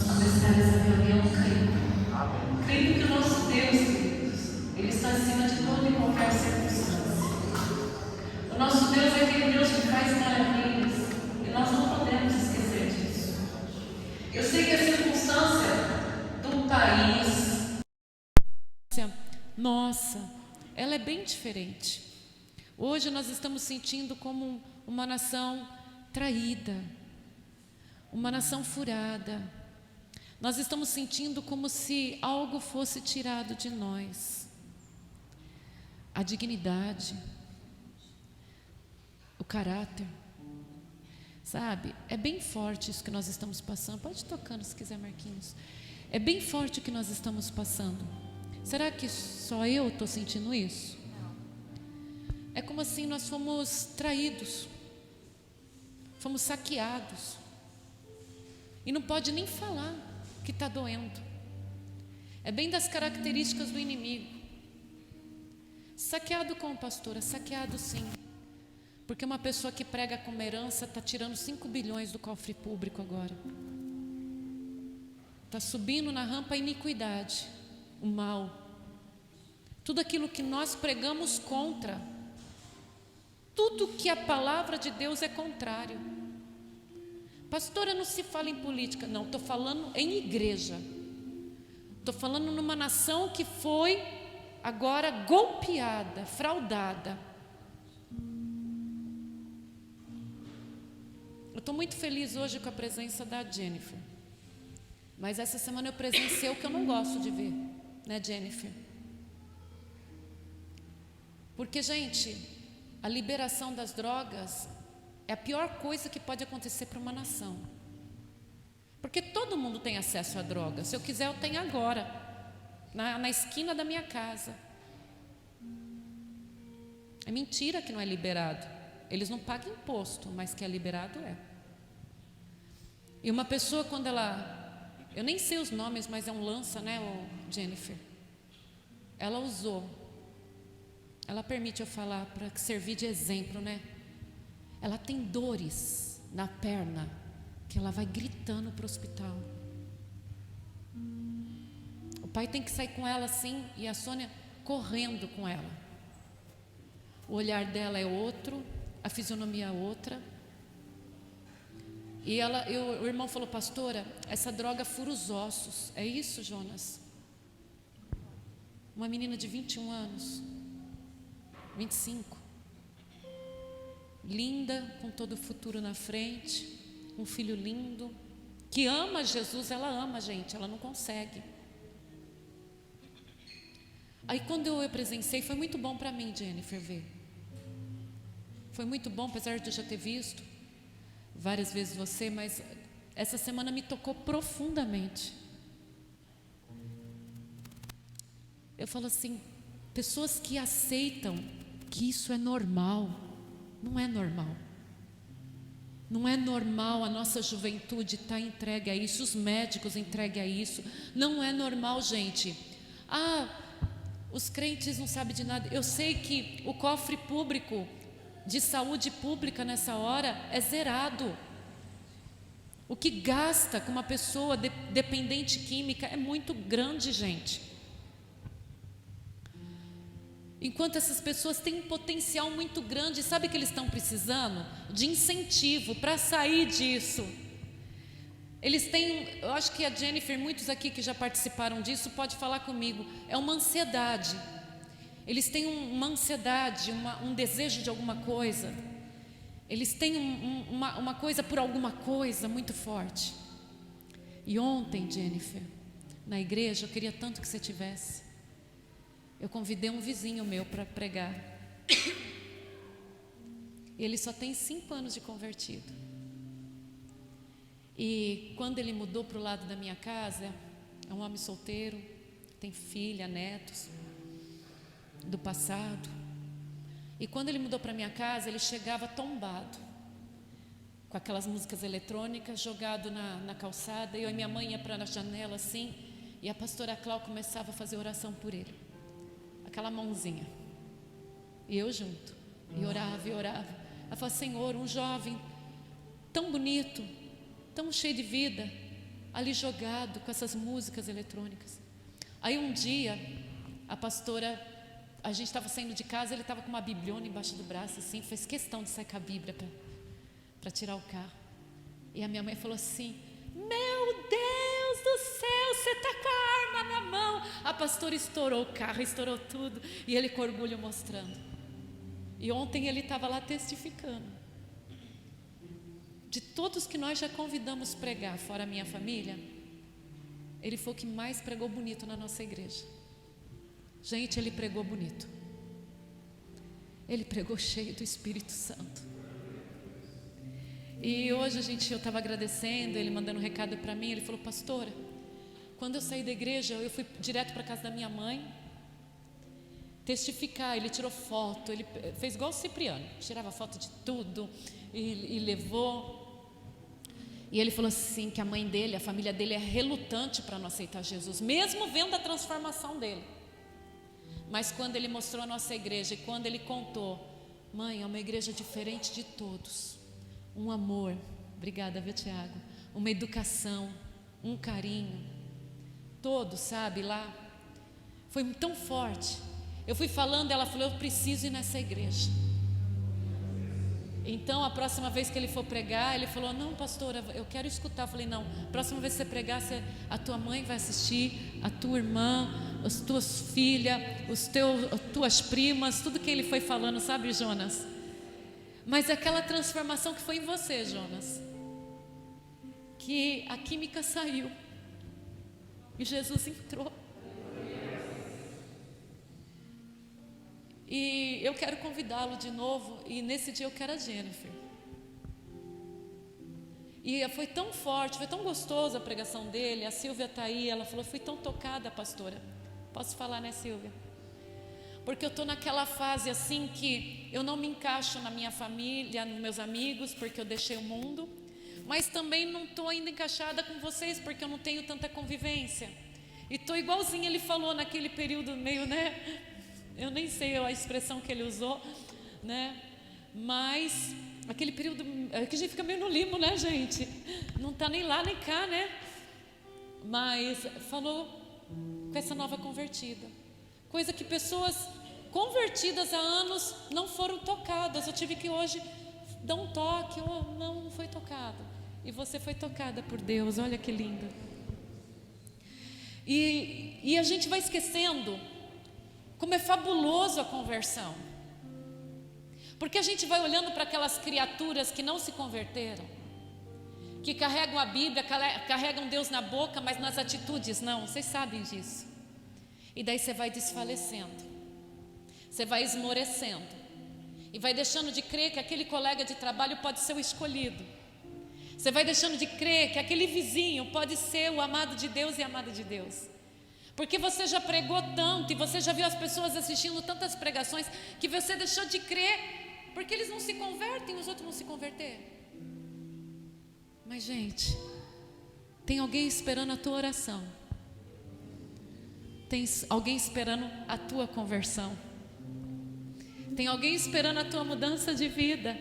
as escadas do avião caindo. Creio que o nosso Deus, queridos, Ele está acima de toda e qualquer circunstância. O nosso Deus é aquele Deus que faz maravilhas e nós não podemos esquecer disso. Eu sei que a circunstância do país, nossa, ela é bem diferente. Hoje nós estamos sentindo como uma nação traída, uma nação furada. Nós estamos sentindo como se algo fosse tirado de nós. A dignidade, o caráter, sabe? É bem forte isso que nós estamos passando. Pode ir tocando se quiser, Marquinhos. É bem forte o que nós estamos passando. Será que só eu estou sentindo isso? É como assim nós fomos traídos, fomos saqueados. E não pode nem falar que está doendo. É bem das características do inimigo. Saqueado como, pastora? Saqueado sim. Porque uma pessoa que prega como herança está tirando 5 bilhões do cofre público agora. Está subindo na rampa a iniquidade, o mal. Tudo aquilo que nós pregamos contra. Tudo que a palavra de Deus é contrário. Pastora, não se fala em política. Não, estou falando em igreja. Estou falando numa nação que foi agora golpeada, fraudada. Eu estou muito feliz hoje com a presença da Jennifer. Mas essa semana eu presenciei o que eu não gosto de ver, né, Jennifer? Porque, gente, a liberação das drogas é a pior coisa que pode acontecer para uma nação. Porque todo mundo tem acesso à droga. Se eu quiser, eu tenho agora, na esquina da minha casa. É mentira que não é liberado. Eles não pagam imposto, mas que é liberado é. E uma pessoa, quando ela... Eu nem sei os nomes, mas é um lança, né, Jennifer? Ela usou. Ela permite eu falar para servir de exemplo, né? Ela tem dores na perna, que ela vai gritando para o hospital. O pai tem que sair com ela assim, e a Sônia correndo com ela. O olhar dela é outro, a fisionomia é outra. E o irmão falou, pastora, essa droga fura os ossos. É isso, Jonas? Uma menina de 21 anos, 25, linda, com todo o futuro na frente, um filho lindo, que ama Jesus. Ela ama, gente, ela não consegue. Aí quando eu presenciei, foi muito bom para mim, Jennifer, ver. Foi muito bom, apesar de eu já ter visto várias vezes você, mas essa semana me tocou profundamente. Eu falo assim, pessoas que aceitam que isso é normal. Não é normal. Não é normal a nossa juventude estar entregue a isso, os médicos entregues a isso. Não é normal, gente. Os crentes não sabem de nada. Eu sei que o cofre público de saúde pública nessa hora é zerado. O que gasta com uma pessoa dependente química é muito grande, gente. Enquanto essas pessoas têm um potencial muito grande, sabe o que eles estão precisando? De incentivo para sair disso. Eles têm, eu acho que a Jennifer, muitos aqui que já participaram disso, pode falar comigo, é uma ansiedade. Eles têm uma ansiedade, um desejo de alguma coisa. Eles têm uma coisa por alguma coisa muito forte. E ontem, Jennifer, na igreja, eu queria tanto que você tivesse. Eu convidei um vizinho meu para pregar. E ele só tem 5 anos de convertido. E quando ele mudou para o lado da minha casa, é um homem solteiro, tem filha, netos, do passado. E quando ele mudou para minha casa, ele chegava tombado, com aquelas músicas eletrônicas, jogado na calçada. E eu e minha mãe ia para a janela assim, e a pastora Cláudia começava a fazer oração por ele. Aquela mãozinha. E eu junto. E orava, e orava. Ela falou, Senhor, um jovem tão bonito, tão cheio de vida, ali jogado com essas músicas eletrônicas. Aí um dia, a pastora, a gente estava saindo de casa, ele estava com uma bibliona embaixo do braço, assim, fez questão de sair com a Bíblia para tirar o carro. E a minha mãe falou assim: meu Deus do céu, você está com a arma na mão. A pastora estourou o carro, estourou tudo, e ele com orgulho mostrando. E ontem ele estava lá testificando. De todos que nós já convidamos pregar, fora a minha família, ele foi o que mais pregou bonito na nossa igreja. Gente, ele pregou bonito. Ele pregou cheio do Espírito Santo. E hoje eu estava agradecendo, ele mandando um recado para mim. Ele falou: pastora, quando eu saí da igreja, eu fui direto para a casa da minha mãe testificar. Ele tirou foto, ele fez igual o Cipriano, tirava foto de tudo e levou. E ele falou assim que a mãe dele, a família dele é relutante para não aceitar Jesus, mesmo vendo a transformação dele. Mas quando ele mostrou a nossa igreja e quando ele contou: mãe, é uma igreja diferente de todos, um amor, obrigada, viu, Tiago? Uma educação, um carinho, todos, sabe, lá. Foi tão forte. Eu fui falando, ela falou: eu preciso ir nessa igreja. Então, a próxima vez que ele for pregar, ele falou: não, pastora, eu quero escutar. Eu falei: não, a próxima vez que você pregar, a tua mãe vai assistir, a tua irmã, as tuas filhas, as tuas primas, tudo que ele foi falando, sabe, Jonas? Mas aquela transformação que foi em você, Jonas, que a química saiu e Jesus entrou. E eu quero convidá-lo de novo. E nesse dia eu quero a Jennifer. E foi tão forte, foi tão gostosa a pregação dele. A Silvia está aí, ela falou: fui tão tocada, pastora. Posso falar, né, Silvia? Porque eu estou naquela fase assim que eu não me encaixo na minha família, nos meus amigos, porque eu deixei o mundo. Mas também não estou ainda encaixada com vocês, porque eu não tenho tanta convivência. E estou igualzinho ele falou naquele período meio, né? Eu nem sei a expressão que ele usou, né? Mas aquele período que a gente fica meio no limbo, né, gente? Não está nem lá nem cá, né? Mas falou com essa nova convertida, coisa que pessoas convertidas há anos não foram tocadas. Eu tive que hoje dar um toque. Não foi tocado. E você foi tocada por Deus. Olha que lindo. E a gente vai esquecendo como é fabuloso a conversão, porque a gente vai olhando para aquelas criaturas que não se converteram, que carregam a Bíblia, carregam Deus na boca, mas nas atitudes não. Vocês sabem disso. E daí você vai desfalecendo, você vai esmorecendo, e vai deixando de crer que aquele colega de trabalho pode ser o escolhido. Você vai deixando de crer que aquele vizinho pode ser o amado de Deus e a amada de Deus. Porque você já pregou tanto e você já viu as pessoas assistindo tantas pregações que você deixou de crer, porque eles não se convertem, os outros vão se converter. Mas, gente, tem alguém esperando a tua oração. Tem alguém esperando a tua conversão. Tem alguém esperando a tua mudança de vida.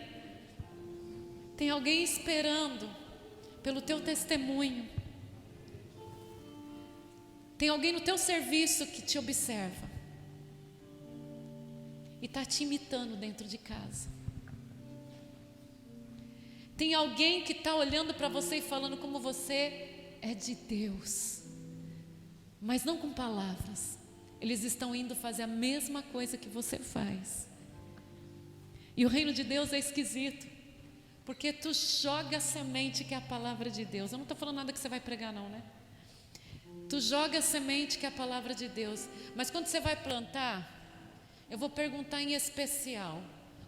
Tem alguém esperando pelo teu testemunho. Tem alguém no teu serviço que te observa e está te imitando dentro de casa. Tem alguém que está olhando para você e falando como você é de Deus, mas não com palavras. Eles estão indo fazer a mesma coisa que você faz. E o reino de Deus é esquisito, porque tu joga a semente que é a palavra de Deus. Eu não estou falando nada que você vai pregar não, né? Tu joga a semente que é a palavra de Deus. Mas quando você vai plantar, eu vou perguntar em especial: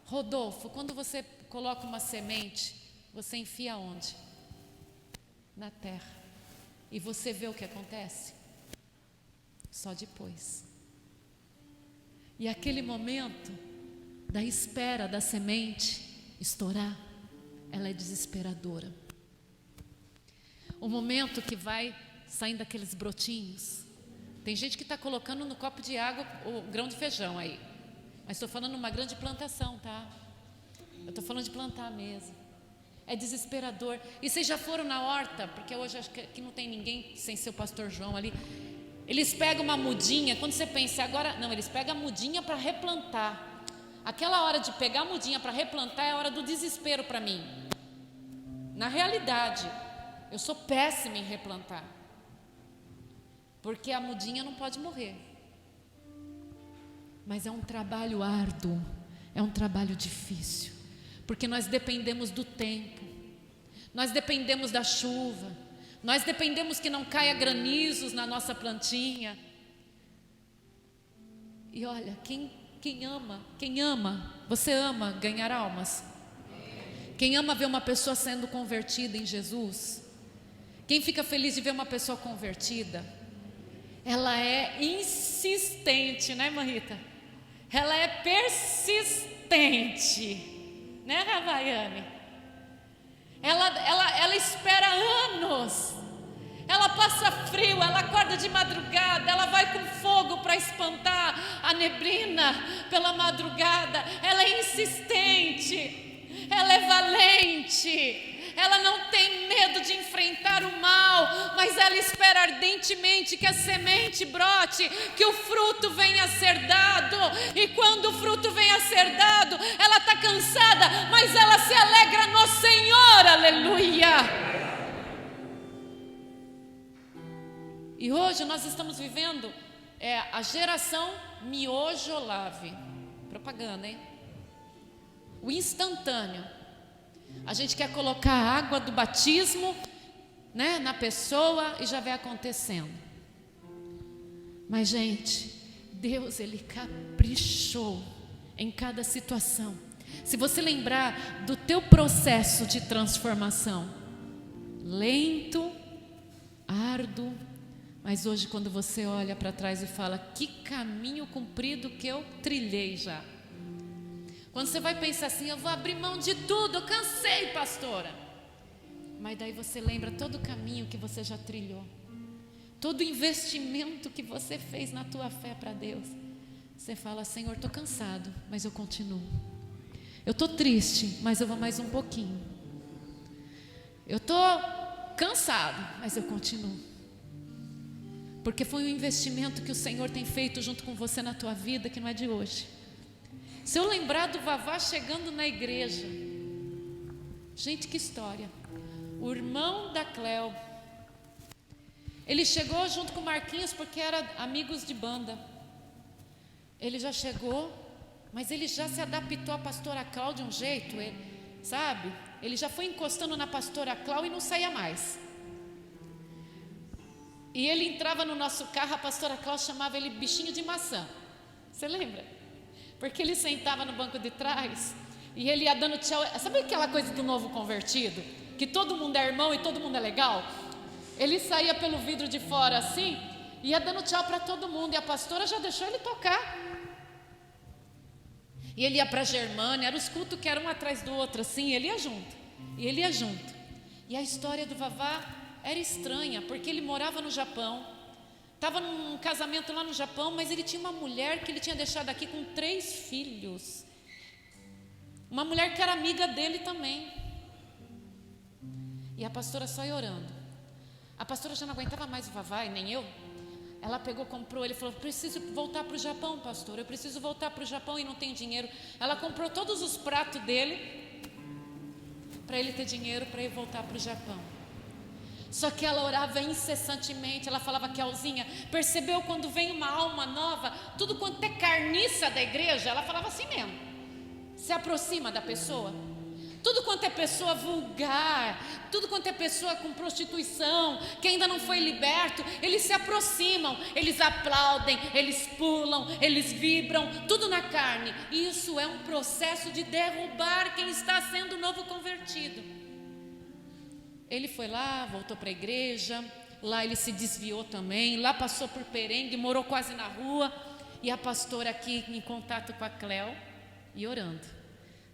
Rodolfo, quando você coloca uma semente, você enfia onde? Na terra. E você vê o que acontece? Só depois. E aquele momento da espera da semente estourar, ela é desesperadora. O momento que vai saindo aqueles brotinhos. Tem gente que está colocando no copo de água o grão de feijão aí. Mas estou falando de uma grande plantação, tá? Eu estou falando de plantar mesmo. É desesperador. E vocês já foram na horta? Porque hoje acho que aqui não tem ninguém sem ser o pastor João ali. Eles pegam uma mudinha, quando você pensa agora, não, eles pegam a mudinha para replantar. Aquela hora de pegar a mudinha para replantar é a hora do desespero para mim. Na realidade, eu sou péssima em replantar. Porque a mudinha não pode morrer. Mas é um trabalho árduo, é um trabalho difícil. Porque nós dependemos do tempo, nós dependemos da chuva, nós dependemos que não caia granizos na nossa plantinha. E olha, quem ama, você ama ganhar almas? Quem ama ver uma pessoa sendo convertida em Jesus? Quem fica feliz de ver uma pessoa convertida? Ela é insistente, né, irmã Rita? Ela é persistente. Né, Ravaiane? Ela espera anos. Ela passa frio, ela acorda de madrugada, ela vai com fogo para espantar a neblina pela madrugada. Ela é insistente, ela é valente. Ela não tem medo de enfrentar o mal, mas ela espera ardentemente que a semente brote, que o fruto venha a ser dado. E quando o fruto vem a ser dado, ela está cansada, mas ela se alegra no Senhor, aleluia. E hoje nós estamos vivendo a geração miojolave. Propaganda, hein? O instantâneo. A gente quer colocar a água do batismo, né, na pessoa e já vai acontecendo. Mas, gente, Deus, Ele caprichou em cada situação. Se você lembrar do teu processo de transformação, lento, árduo, mas hoje quando você olha para trás e fala, que caminho comprido que eu trilhei já. Quando você vai pensar assim, eu vou abrir mão de tudo, eu cansei, pastora. Mas daí você lembra todo o caminho que você já trilhou, todo o investimento que você fez na tua fé para Deus. Você fala, Senhor, estou cansado, mas eu continuo. Eu estou triste, mas eu vou mais um pouquinho. Eu estou cansado, mas eu continuo. Porque foi um investimento que o Senhor tem feito junto com você na tua vida, que não é de hoje. Se eu lembrar do Vavá chegando na igreja, gente, que história. O irmão da Cleo, ele chegou junto com o Marquinhos porque eram amigos de banda. Ele já chegou, mas ele já se adaptou à pastora Clau de um jeito, sabe? Ele já foi encostando na pastora Clau e não saía mais. E ele entrava no nosso carro, a pastora Clau chamava ele bichinho de maçã. Você lembra? Porque ele sentava no banco de trás e ele ia dando tchau. Sabe aquela coisa do novo convertido? Que todo mundo é irmão e todo mundo é legal? Ele saía pelo vidro de fora assim, ia dando tchau para todo mundo. E a pastora já deixou ele tocar. E ele ia para a Germânia, eram os cultos que eram um atrás do outro assim, ele ia junto. E ele ia junto. E a história do Vavá era estranha, porque ele morava no Japão. Estava num casamento lá no Japão, mas ele tinha uma mulher que ele tinha deixado aqui com 3 filhos. Uma mulher que era amiga dele também. E a pastora só ia orando. A pastora já não aguentava mais o Vavá, e nem eu. Ela pegou, comprou, ele falou, preciso voltar para o Japão, pastor. Eu preciso voltar para o Japão e não tenho dinheiro. Ela comprou todos os pratos dele, para ele ter dinheiro para ir voltar para o Japão. Só que ela orava incessantemente. Ela falava, Kelzinha, percebeu quando vem uma alma nova, tudo quanto é carniça da igreja, ela falava assim mesmo, se aproxima da pessoa. Tudo quanto é pessoa vulgar, tudo quanto é pessoa com prostituição, que ainda não foi liberto, eles se aproximam, eles aplaudem, eles pulam, eles vibram, tudo na carne. Isso é um processo de derrubar quem está sendo novo convertido. Ele foi lá, voltou para a igreja, lá ele se desviou também, lá passou por perrengue, morou quase na rua, e a pastora aqui em contato com a Cleo e orando.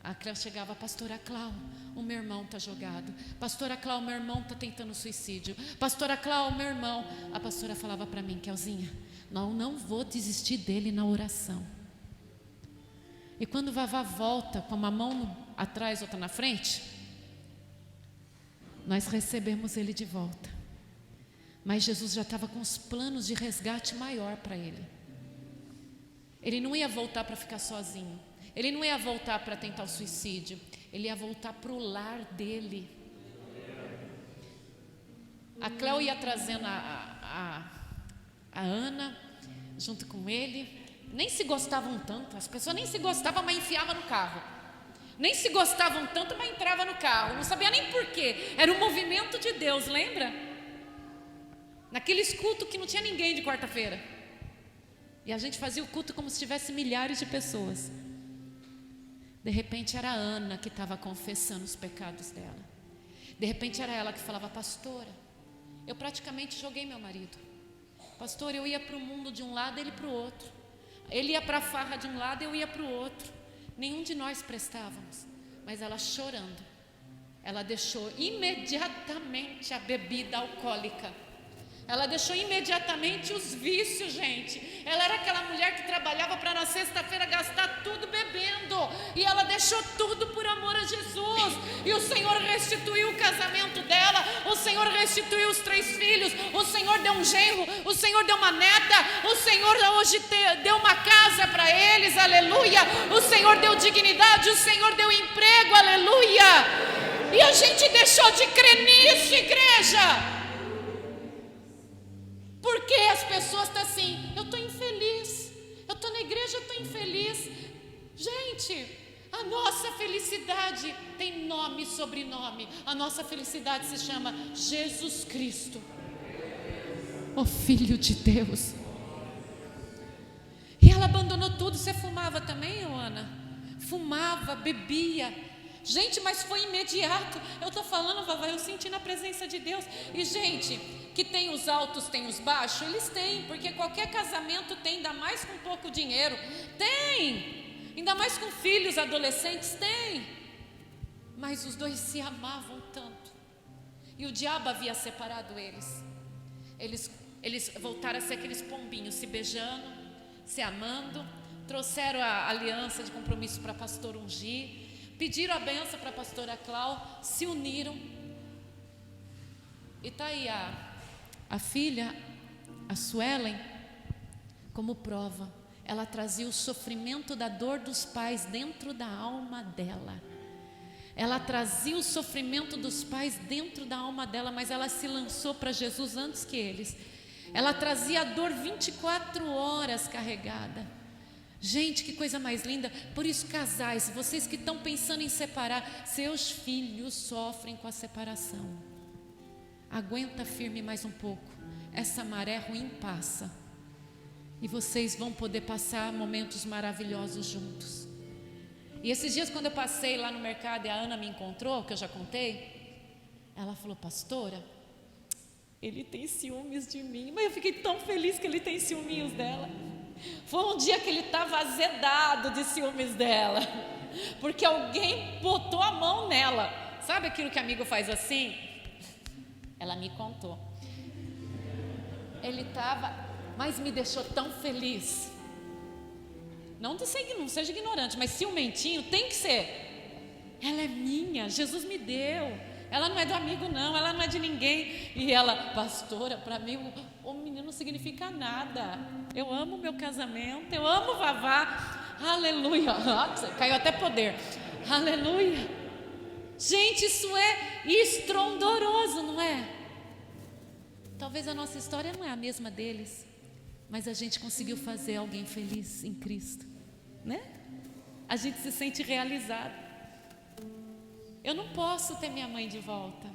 A Cleo chegava, pastora Clau, o meu irmão está jogado, pastora Clau, meu irmão está tentando suicídio, pastora Clau, meu irmão. A pastora falava para mim, Kelzinha, não vou desistir dele na oração. E quando o Vavá volta com uma mão atrás, outra na frente, nós recebemos ele de volta. Mas Jesus já estava com os planos de resgate maior para ele. Ele não ia voltar para ficar sozinho. Ele não ia voltar para tentar o suicídio. Ele ia voltar para o lar dele. A Cléo ia trazendo a Ana junto com ele. Nem se gostavam tanto. As pessoas nem se gostavam, mas enfiavam no carro. Nem se gostavam tanto, mas entrava no carro. Não sabia nem porquê. Era um movimento de Deus, lembra? Naqueles cultos que não tinha ninguém de quarta-feira. E a gente fazia o culto como se tivesse milhares de pessoas. De repente era a Ana que estava confessando os pecados dela. De repente era ela que falava: pastora, eu praticamente joguei meu marido. Pastor, eu ia para o mundo de um lado, ele para o outro. Ele ia para a farra de um lado, eu ia para o outro. Nenhum de nós prestávamos. Mas ela chorando, ela deixou imediatamente a bebida alcoólica. Ela deixou imediatamente os vícios, gente. Ela era aquela mulher que trabalhava para na sexta-feira gastar tudo bebendo. E ela deixou tudo por amor a Jesus. E o Senhor restituiu o casamento dela. O Senhor restituiu os 3 filhos. O Senhor deu um genro. O Senhor deu uma neta. O Senhor hoje deu uma casa para eles. Aleluia. O Senhor deu dignidade. O Senhor deu emprego. Aleluia. E a gente deixou de crer nisso, igreja. Porque as pessoas estão assim: eu estou infeliz, eu estou na igreja, eu estou infeliz. Gente, a nossa felicidade tem nome e sobrenome. A nossa felicidade se chama Jesus Cristo, o Filho de Deus. E ela abandonou tudo. Você fumava também, Ana? Fumava, bebia. Gente, mas foi imediato. Eu estou falando, Vavá, eu senti na presença de Deus. E gente, que tem os altos, tem os baixos, eles têm, porque qualquer casamento tem, ainda mais com pouco dinheiro, tem, ainda mais com filhos adolescentes, tem. Mas os dois se amavam tanto, e o diabo havia separado eles. Eles voltaram a ser aqueles pombinhos, se beijando, se amando. Trouxeram a aliança de compromisso para pastor ungir, pediram a benção para a pastora Clau, se uniram. E está aí a filha, a Suelen, como prova. Ela trazia o sofrimento da dor dos pais dentro da alma dela. Ela trazia o sofrimento dos pais dentro da alma dela, mas ela se lançou para Jesus antes que eles. Ela trazia a dor 24 horas carregada. Gente, que coisa mais linda. Por isso, casais, vocês que estão pensando em separar, seus filhos sofrem com a separação. Aguenta firme mais um pouco. Essa maré ruim passa. E vocês vão poder passar momentos maravilhosos juntos. E esses dias, quando eu passei lá no mercado e a Ana me encontrou, que eu já contei, ela falou: pastora, ele tem ciúmes de mim. Mas eu fiquei tão feliz que ele tem ciúminhos dela. Foi um dia que ele estava azedado de ciúmes dela, porque alguém botou a mão nela. Sabe aquilo que amigo faz assim? Ela me contou. Ele estava, mas me deixou tão feliz. Não seja ignorante, mas ciumentinho tem que ser. Ela é minha, Jesus me deu. Ela não é do amigo não, ela não é de ninguém. E ela: pastora, para mim o menino não significa nada. Eu amo meu casamento, eu amo o Vavá. Aleluia. Nossa, caiu até poder. Aleluia. Gente, isso é estrondoroso, não é? Talvez a nossa história não é a mesma deles, mas a gente conseguiu fazer alguém feliz em Cristo, né? A gente se sente realizado. Eu não posso ter minha mãe de volta,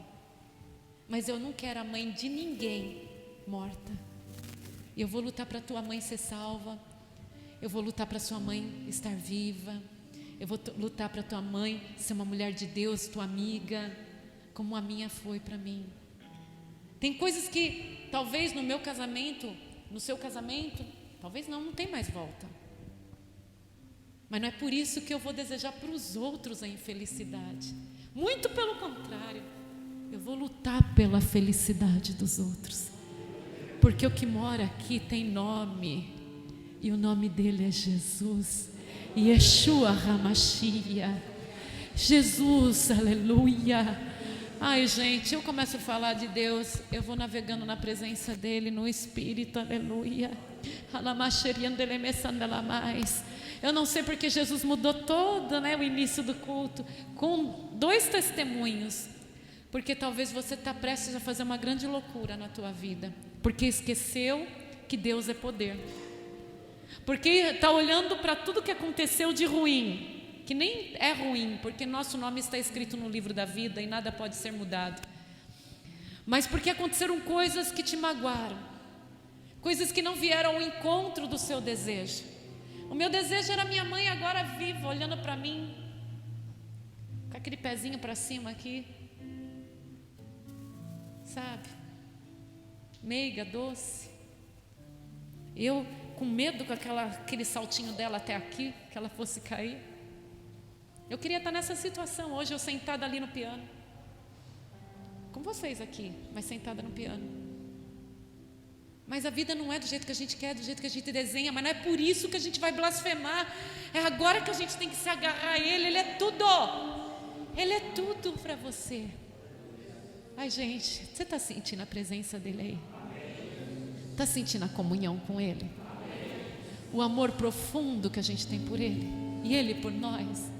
mas eu não quero a mãe de ninguém morta. Eu vou lutar para tua mãe ser salva. Eu vou lutar para sua mãe estar viva. Eu vou lutar para tua mãe ser uma mulher de Deus, tua amiga, como a minha foi para mim. Tem coisas que talvez no meu casamento, no seu casamento, talvez não tem mais volta. Mas não é por isso que eu vou desejar para os outros a infelicidade. Muito pelo contrário, eu vou lutar pela felicidade dos outros. Porque o que mora aqui tem nome, e o nome dele é Jesus, Yeshua HaMashiach. Jesus, aleluia, Ai, gente, eu começo a falar de Deus, eu vou navegando na presença dEle, no Espírito, aleluia. Eu não sei porque Jesus mudou todo, o início do culto, com 2 testemunhos. Porque talvez você está prestes a fazer uma grande loucura na tua vida, porque esqueceu que Deus é poder. Porque está olhando para tudo que aconteceu de ruim, que nem é ruim, porque nosso nome está escrito no livro da vida e nada pode ser mudado. Mas porque aconteceram coisas que te magoaram, coisas que não vieram ao encontro do seu desejo. O meu desejo era minha mãe agora viva, olhando para mim, com aquele pezinho para cima aqui, sabe? Meiga, doce. Eu com medo com aquele saltinho dela até aqui, que ela fosse cair. Eu queria estar nessa situação hoje, eu sentada ali no piano, com vocês aqui, mas sentada no piano. Mas a vida não é do jeito que a gente quer, do jeito que a gente desenha, mas não é por isso que a gente vai blasfemar. É agora que a gente tem que se agarrar a Ele. Ele é tudo. Ele é tudo para você. Ai, gente, você está sentindo a presença dEle aí? Está sentindo a comunhão com Ele? O amor profundo que a gente tem por Ele e Ele por nós.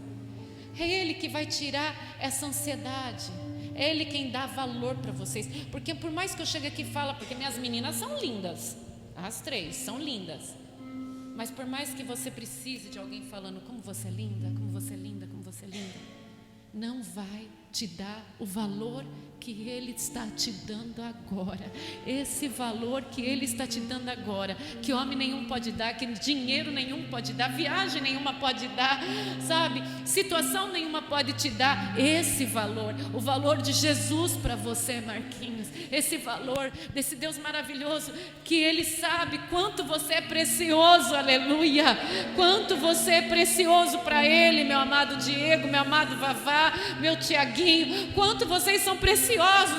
É Ele que vai tirar essa ansiedade. É Ele quem dá valor para vocês. Porque por mais que eu chegue aqui e fale, porque minhas meninas são lindas, as 3 são lindas, mas por mais que você precise de alguém falando como você é linda, como você é linda, como você é linda, não vai te dar o valor que Ele está te dando agora. Esse valor que Ele está te dando agora, que homem nenhum pode dar, que dinheiro nenhum pode dar, viagem nenhuma pode dar, sabe? Situação nenhuma pode te dar esse valor, o valor de Jesus para você, Marquinhos, esse valor desse Deus maravilhoso, que Ele sabe quanto você é precioso, aleluia, quanto você é precioso para Ele, meu amado Diego, meu amado Vavá, meu Tiaguinho, quanto vocês são preciosos,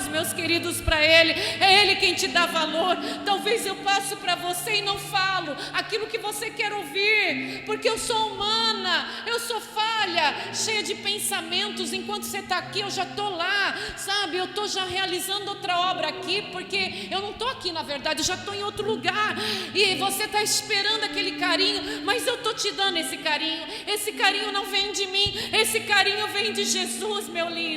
meus queridos, para Ele. É Ele quem te dá valor. Talvez eu passo para você e não falo aquilo que você quer ouvir, porque eu sou humana, eu sou falha, cheia de pensamentos. Enquanto você está aqui, eu já estou lá, sabe? Eu estou já realizando outra obra aqui, porque eu não estou aqui, na verdade, eu já estou em outro lugar, e você está esperando aquele carinho, mas eu estou te dando esse carinho. Esse carinho não vem de mim, esse carinho vem de Jesus, meu lindo.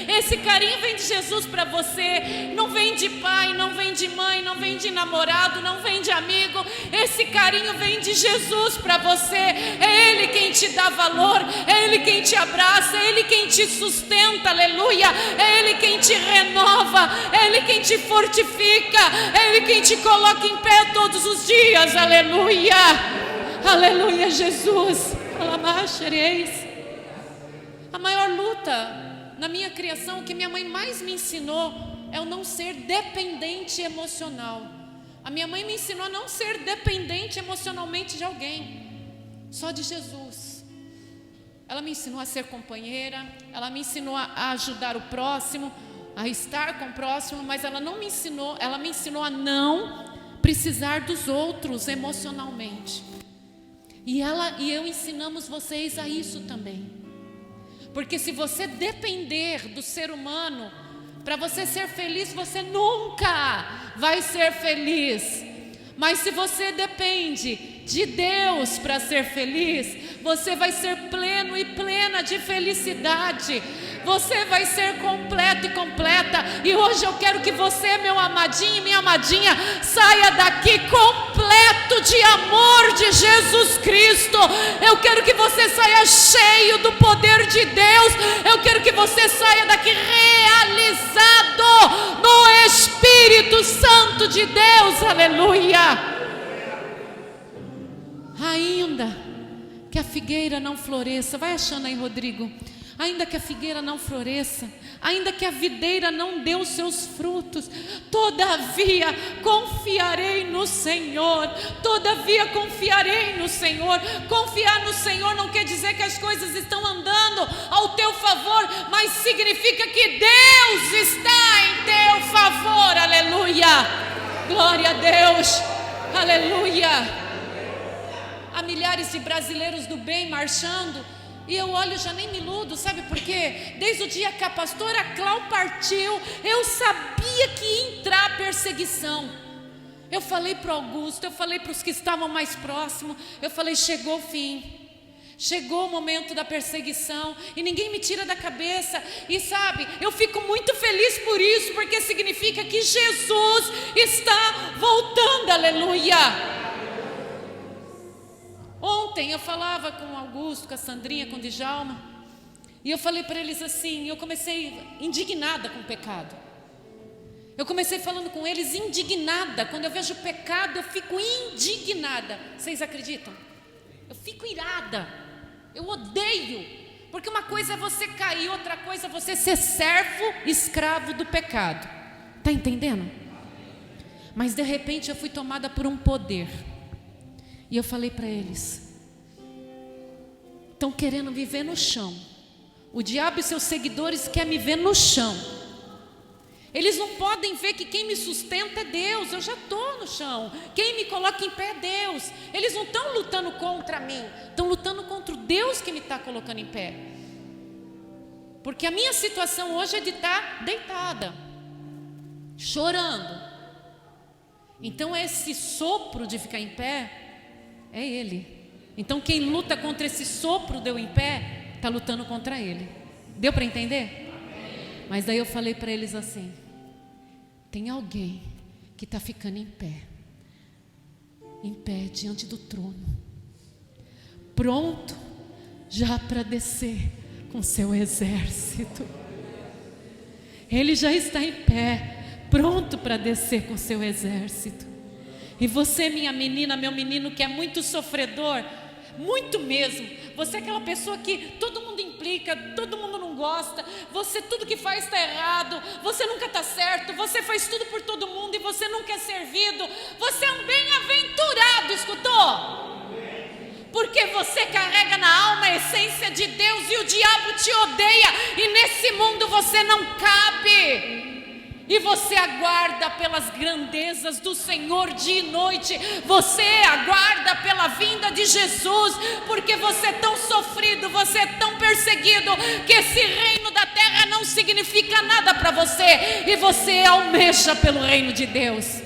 Esse carinho vem de Jesus para você, não vem de pai, não vem de mãe, não vem de namorado, não vem de amigo. Esse carinho vem de Jesus para você. É Ele quem te dá valor, é Ele quem te abraça, é Ele quem te sustenta, aleluia. É Ele quem te renova, é Ele quem te fortifica, é Ele quem te coloca em pé todos os dias, aleluia. Aleluia, Jesus. A maior luta na minha criação, o que minha mãe mais me ensinou é o não ser dependente emocional. A minha mãe me ensinou a não ser dependente emocionalmente de alguém, só de Jesus. Ela me ensinou a ser companheira, ela me ensinou a ajudar o próximo, a estar com o próximo, mas ela me ensinou a não precisar dos outros emocionalmente. E eu ensinamos vocês a isso também. Porque se você depender do ser humano para você ser feliz, você nunca vai ser feliz. Mas se você depende de Deus para ser feliz, você vai ser pleno e plena de felicidade. Você vai ser completo e completa. E hoje eu quero que você, meu amadinho e minha amadinha, saia daqui completo de amor de Jesus Cristo. Eu quero que você saia cheio do poder de Deus. Eu quero que você saia daqui realizado no Espírito Santo de Deus, aleluia. Ainda que a figueira não floresça, vai achando aí, Rodrigo. Ainda que a figueira não floresça, ainda que a videira não dê os seus frutos, todavia confiarei no Senhor. Todavia confiarei no Senhor. Confiar no Senhor não quer dizer que as coisas estão andando ao teu favor, mas significa que Deus está em teu favor, aleluia. Glória a Deus, aleluia. Há milhares de brasileiros do bem marchando E eu olho, já nem me iludo, sabe por quê? Desde o dia que a pastora Clau partiu, eu sabia que ia entrar perseguição. Eu falei para o Augusto, eu falei para os que estavam mais próximos, eu falei, chegou o fim. Chegou o momento da perseguição e ninguém me tira da cabeça. E sabe, eu fico muito feliz por isso, porque significa que Jesus está voltando, aleluia. Ontem eu falava com o Augusto, com a Sandrinha, com o Djalma, e eu falei para eles assim, eu comecei indignada com o pecado. Eu comecei falando com eles indignada. Quando eu vejo o pecado, eu fico indignada. Vocês acreditam? Eu fico irada. Eu odeio, porque uma coisa é você cair, outra coisa é você ser servo, escravo do pecado. Está entendendo? Mas de repente eu fui tomada por um poder. E eu falei para eles, estão querendo me ver no chão. O diabo e seus seguidores querem me ver no chão. Eles não podem ver que quem me sustenta é Deus. Eu já estou no chão. Quem me coloca em pé é Deus. Eles não estão lutando contra mim, estão lutando contra o Deus que me está colocando em pé. Porque a minha situação hoje é de estar deitada, chorando. Então esse sopro de ficar em pé é Ele. Então quem luta contra esse sopro de eu em pé, está lutando contra Ele. Deu para entender? Mas daí eu falei para eles assim, tem alguém que está ficando em pé diante do trono, pronto já para descer com seu exército. Ele já está em pé, pronto para descer com seu exército. E você, minha menina, meu menino, que é muito sofredor, muito mesmo, você é aquela pessoa que todo mundo implica, todo mundo não gosta, você tudo que faz está errado, você nunca está certo, você faz tudo por todo mundo e você nunca é servido. Você é um bem-aventurado, escutou? Porque você carrega na alma a essência de Deus e o diabo te odeia, e nesse mundo você não cabe. E você aguarda pelas grandezas do Senhor dia e noite. Você aguarda pela vinda de Jesus, porque você é tão sofrido, você é tão perseguido, que esse reino da terra não significa nada para você, e você almeja pelo reino de Deus.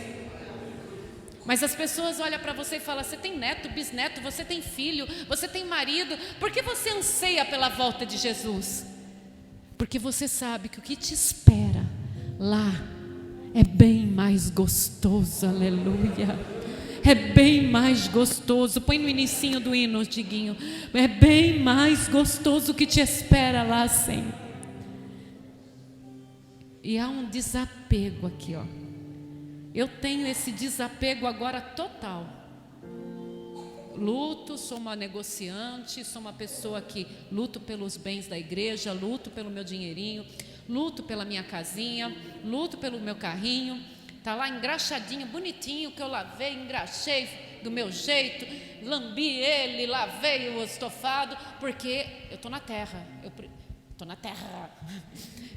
Mas as pessoas olham para você e falam, você tem neto, bisneto, você tem filho, você tem marido, por que você anseia pela volta de Jesus? Porque você sabe que o que te espera lá é bem mais gostoso, aleluia. É bem mais gostoso. Põe no inicinho do hino, Diguinho. É bem mais gostoso que te espera lá, Senhor. E há um desapego aqui, ó. Eu tenho esse desapego agora total. Luto, sou uma negociante, sou uma pessoa que luto pelos bens da igreja, luto pelo meu dinheirinho, luto pela minha casinha, luto pelo meu carrinho, está lá engraxadinho, bonitinho, que eu lavei, engraxei do meu jeito, lambi ele, lavei o estofado, porque eu estou na terra,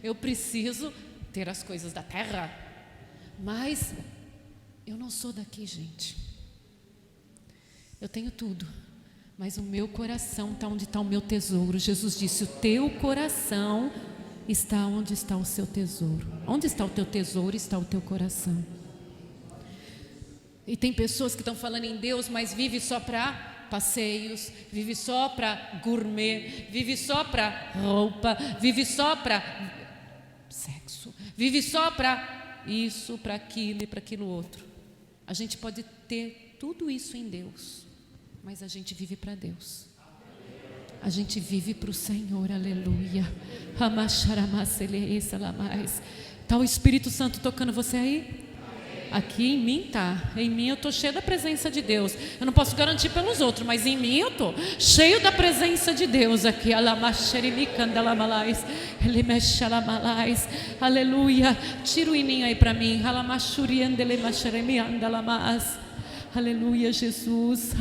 eu preciso ter as coisas da terra, mas eu não sou daqui, gente. Eu tenho tudo, mas o meu coração está onde está o meu tesouro. Jesus disse, o teu coração está onde está o seu tesouro. Onde está o teu tesouro, está o teu coração. E tem pessoas que estão falando em Deus, mas vive só para passeios, vive só para gourmet, vive só para roupa, vive só para sexo, vive só para isso, para aquilo e para aquilo outro. A gente pode ter tudo isso em Deus, mas a gente vive para Deus. A gente vive para o Senhor, aleluia. Está o Espírito Santo tocando você aí? Aqui em mim tá. Em mim eu estou cheia da presença de Deus. Eu não posso garantir pelos outros, mas em mim eu estou cheio da presença de Deus aqui. Aleluia. Tira o ininho aí para mim. Aleluia, Jesus.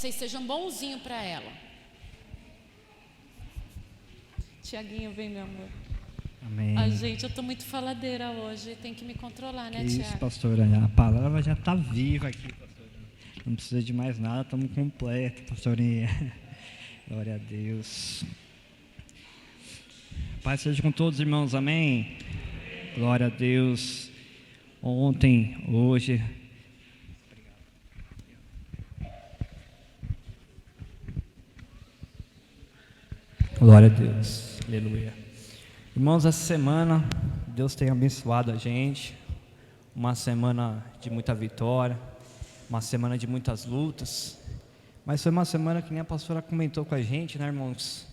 Vocês sejam bonzinhos para ela. Tiaguinho, vem, meu amor. Amém. Ai, gente, eu estou muito faladeira hoje. Tem que me controlar, né, Tiago? Isso, pastora. A palavra já está viva aqui, pastora. Não precisa de mais nada, estamos completos, pastorinha. Glória a Deus. Paz seja com todos, irmãos. Amém. Glória a Deus. Ontem, hoje... Glória a Deus, aleluia. Irmãos, essa semana Deus tem abençoado a gente, uma semana de muita vitória, uma semana de muitas lutas, mas foi uma semana que nem a pastora comentou com a gente, né, irmãos?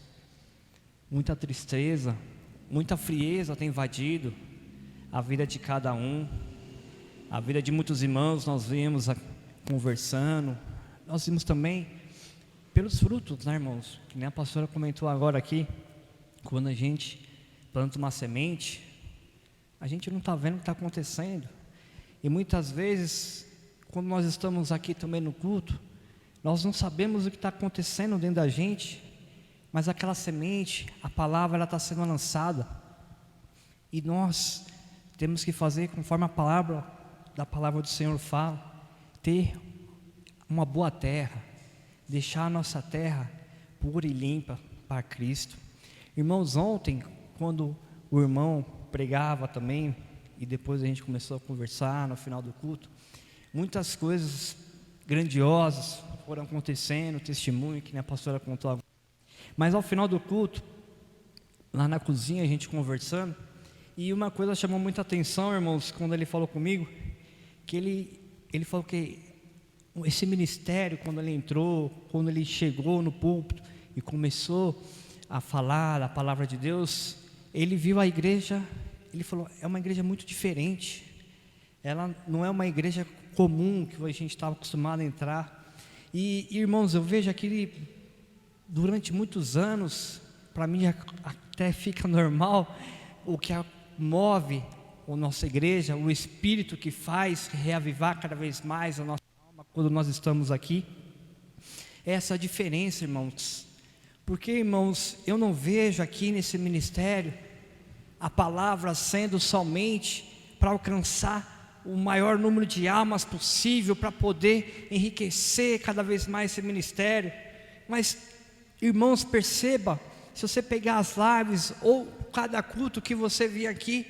Muita tristeza, muita frieza tem invadido a vida de cada um, a vida de muitos irmãos. Nós vimos conversando, nós vimos também pelos frutos, né, irmãos? Que nem a pastora comentou agora aqui, quando a gente planta uma semente, a gente não está vendo o que está acontecendo. E muitas vezes, quando nós estamos aqui também no culto, nós não sabemos o que está acontecendo dentro da gente, mas aquela semente, a palavra, ela está sendo lançada. E nós temos que fazer conforme a palavra do Senhor fala, ter uma boa terra, deixar a nossa terra pura e limpa para Cristo. Irmãos, ontem, quando o irmão pregava também, e depois a gente começou a conversar no final do culto, muitas coisas grandiosas foram acontecendo, testemunho que a pastora contou agora. Mas ao final do culto, lá na cozinha, a gente conversando, e uma coisa chamou muita atenção, irmãos, quando ele falou comigo, que ele falou que esse ministério, quando ele entrou, quando ele chegou no púlpito e começou a falar a palavra de Deus, ele viu a igreja, ele falou, é uma igreja muito diferente, ela não é uma igreja comum que a gente estava acostumado a entrar. E irmãos, eu vejo aquele, durante muitos anos, para mim até fica normal, o que move a nossa igreja, o Espírito que faz reavivar cada vez mais a nossa alma quando nós estamos aqui, é essa diferença, irmãos. Porque, irmãos, eu não vejo aqui nesse ministério a palavra sendo somente para alcançar o maior número de almas possível, para poder enriquecer cada vez mais esse ministério. Mas, irmãos, perceba, se você pegar as lives ou cada culto que você vir aqui,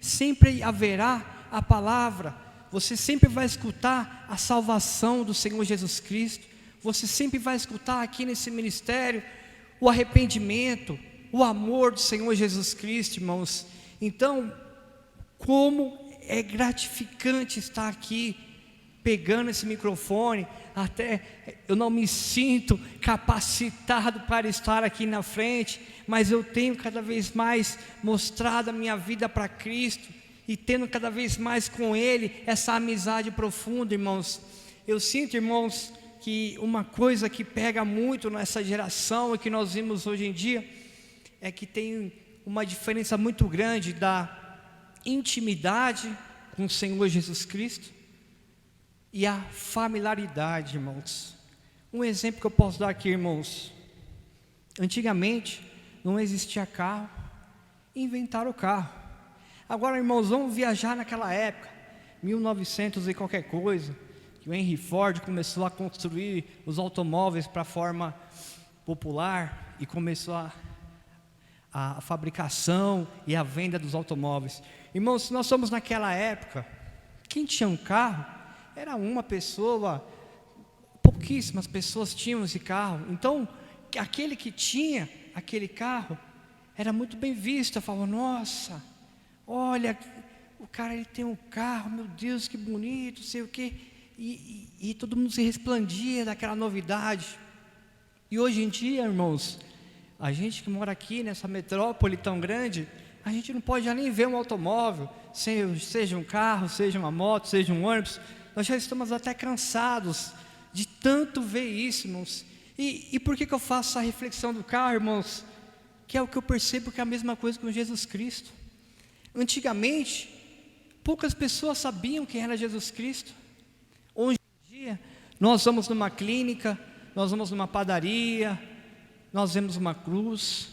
sempre haverá a palavra, você sempre vai escutar a salvação do Senhor Jesus Cristo, você sempre vai escutar aqui nesse ministério o arrependimento, o amor do Senhor Jesus Cristo, irmãos. Então, como é gratificante estar aqui pegando esse microfone, até eu não me sinto capacitado para estar aqui na frente, mas eu tenho cada vez mais mostrado a minha vida para Cristo, e tendo cada vez mais com Ele essa amizade profunda, irmãos. Eu sinto, irmãos, que uma coisa que pega muito nessa geração e que nós vimos hoje em dia, é que tem uma diferença muito grande da intimidade com o Senhor Jesus Cristo e a familiaridade, irmãos. Um exemplo que eu posso dar aqui, irmãos: antigamente não existia carro, inventaram o carro. Agora, irmãos, vamos viajar naquela época, 1900 e qualquer coisa, que o Henry Ford começou a construir os automóveis para a forma popular e começou a fabricação e a venda dos automóveis. Irmãos, se nós somos naquela época, quem tinha um carro era uma pessoa, pouquíssimas pessoas tinham esse carro. Então, aquele que tinha aquele carro era muito bem visto. Eu falava: nossa, olha, o cara, ele tem um carro, meu Deus, que bonito, sei o quê. E todo mundo se resplandia daquela novidade. E hoje em dia, irmãos, a gente que mora aqui nessa metrópole tão grande, a gente não pode já nem ver um automóvel, seja um carro, seja uma moto, seja um ônibus. Nós já estamos até cansados de tanto ver isso, irmãos. E por que eu faço essa reflexão do carro, irmãos? Que é o que eu percebo que é a mesma coisa com Jesus Cristo. Antigamente, poucas pessoas sabiam quem era Jesus Cristo. Hoje em dia, nós vamos numa clínica, nós vamos numa padaria, nós vemos uma cruz,